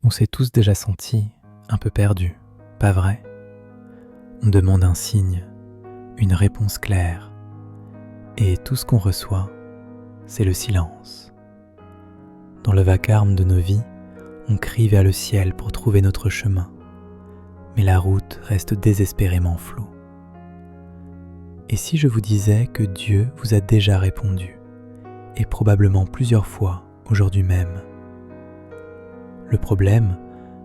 On s'est tous déjà sentis un peu perdus, pas vrai? On demande un signe, une réponse claire, et tout ce qu'on reçoit, c'est le silence. Dans le vacarme de nos vies, on crie vers le ciel pour trouver notre chemin, mais la route reste désespérément floue. Et si je vous disais que Dieu vous a déjà répondu, et probablement plusieurs fois aujourd'hui même? Le problème,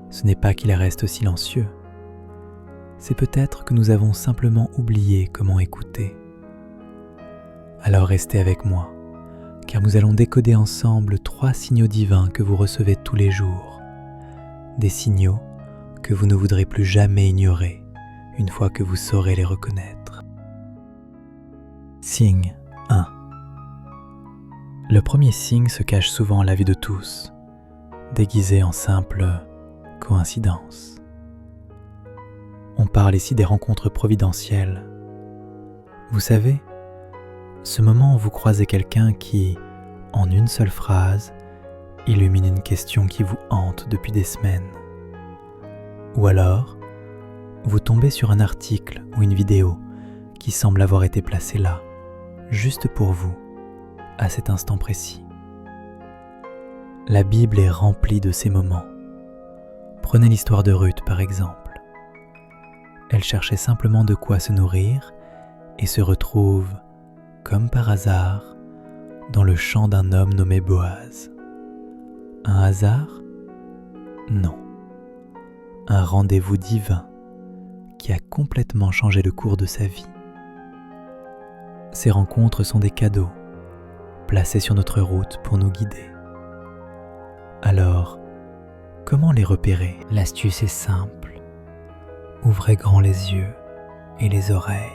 ce n'est pas qu'il reste silencieux, c'est peut-être que nous avons simplement oublié comment écouter. Alors restez avec moi, car nous allons décoder ensemble 3 signaux divins que vous recevez tous les jours, des signaux que vous ne voudrez plus jamais ignorer une fois que vous saurez les reconnaître. Signe 1. Le premier signe se cache souvent à la vue de tous, déguisé en simple coïncidence. On parle ici des rencontres providentielles. Vous savez, ce moment où vous croisez quelqu'un qui, en une seule phrase, illumine une question qui vous hante depuis des semaines. Ou alors, vous tombez sur un article ou une vidéo qui semble avoir été placée là, juste pour vous, à cet instant précis. La Bible est remplie de ces moments. Prenez l'histoire de Ruth par exemple. Elle cherchait simplement de quoi se nourrir et se retrouve, comme par hasard, dans le champ d'un homme nommé Boaz. Un hasard? Non. Un rendez-vous divin qui a complètement changé le cours de sa vie. Ces rencontres sont des cadeaux, placés sur notre route pour nous guider. Alors, comment les repérer? L'astuce est simple. Ouvrez grand les yeux et les oreilles.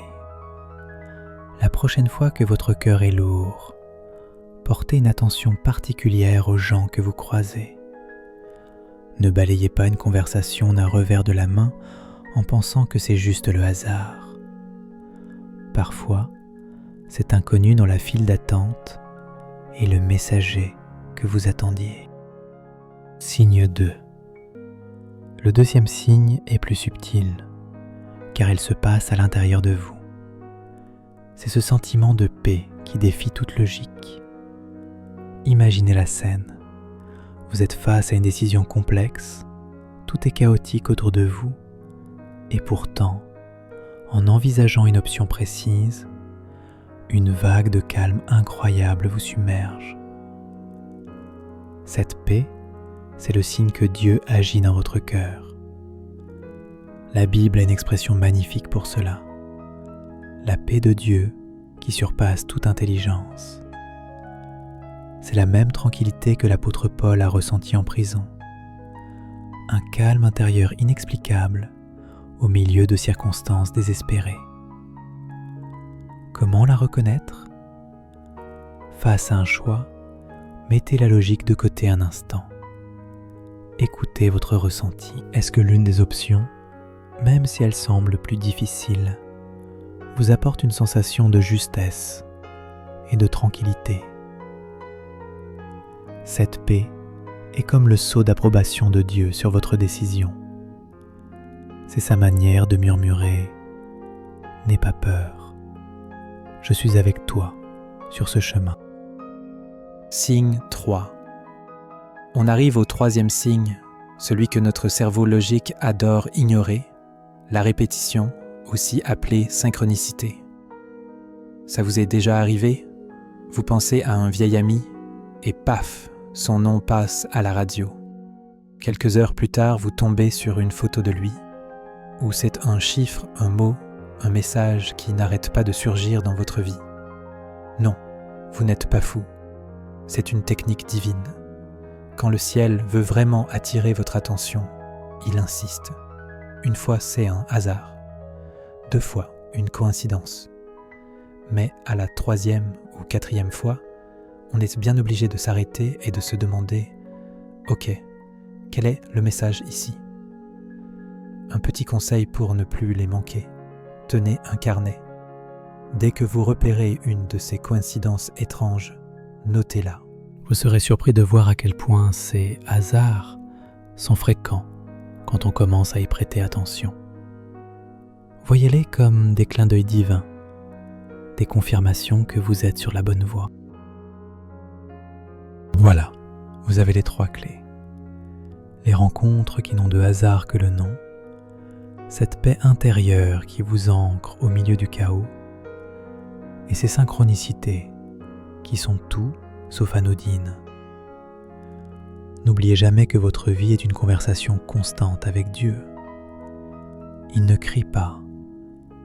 La prochaine fois que votre cœur est lourd, portez une attention particulière aux gens que vous croisez. Ne balayez pas une conversation d'un revers de la main en pensant que c'est juste le hasard. Parfois, cet inconnu dans la file d'attente est le messager que vous attendiez. Signe 2. Le deuxième signe est plus subtil, car il se passe à l'intérieur de vous. C'est ce sentiment de paix qui défie toute logique. Imaginez la scène. Vous êtes face à une décision complexe, tout est chaotique autour de vous, et pourtant, en envisageant une option précise, une vague de calme incroyable vous submerge. Cette paix, c'est le signe que Dieu agit dans votre cœur. La Bible a une expression magnifique pour cela. La paix de Dieu qui surpasse toute intelligence. C'est la même tranquillité que l'apôtre Paul a ressentie en prison. Un calme intérieur inexplicable au milieu de circonstances désespérées. Comment la reconnaître? Face à un choix, mettez la logique de côté un instant. Écoutez votre ressenti. Est-ce que l'une des options, même si elle semble plus difficile, vous apporte une sensation de justesse et de tranquillité? Cette paix est comme le sceau d'approbation de Dieu sur votre décision. C'est sa manière de murmurer « N'aie pas peur, je suis avec toi sur ce chemin ». Signe 3. On arrive au 3e signe, celui que notre cerveau logique adore ignorer, la répétition, aussi appelée synchronicité. Ça vous est déjà arrivé? Vous pensez à un vieil ami et paf, son nom passe à la radio. Quelques heures plus tard, vous tombez sur une photo de lui, où c'est un chiffre, un mot, un message qui n'arrête pas de surgir dans votre vie. Non, vous n'êtes pas fou. C'est une technique divine. Quand le ciel veut vraiment attirer votre attention, il insiste. Une fois, c'est un hasard. 2 fois, une coïncidence. Mais à la 3e ou 4e fois, on est bien obligé de s'arrêter et de se demander « Ok, quel est le message ici ?» Un petit conseil pour ne plus les manquer. Tenez un carnet. Dès que vous repérez une de ces coïncidences étranges, notez-la. Vous serez surpris de voir à quel point ces hasards sont fréquents quand on commence à y prêter attention. Voyez-les comme des clins d'œil divins, des confirmations que vous êtes sur la bonne voie. Voilà, vous avez les 3 clés. Les rencontres qui n'ont de hasard que le nom, cette paix intérieure qui vous ancre au milieu du chaos, et ces synchronicités qui sont tout sauf anodines. N'oubliez jamais que votre vie est une conversation constante avec Dieu. Il ne crie pas,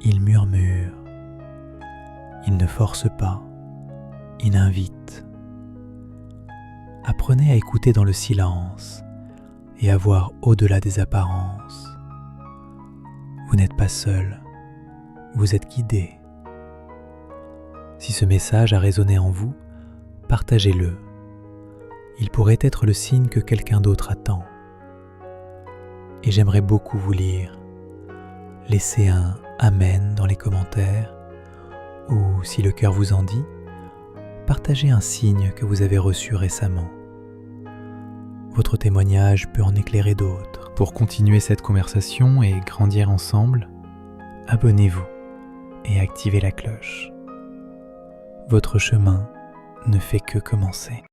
il murmure, il ne force pas, il invite. Apprenez à écouter dans le silence et à voir au-delà des apparences. Vous n'êtes pas seul, vous êtes guidé. Si ce message a résonné en vous, partagez-le. Il pourrait être le signe que quelqu'un d'autre attend. Et j'aimerais beaucoup vous lire. Laissez un « Amen » dans les commentaires, ou si le cœur vous en dit, partagez un signe que vous avez reçu récemment. Votre témoignage peut en éclairer d'autres. Pour continuer cette conversation et grandir ensemble, abonnez-vous et activez la cloche. Votre chemin ne fait que commencer.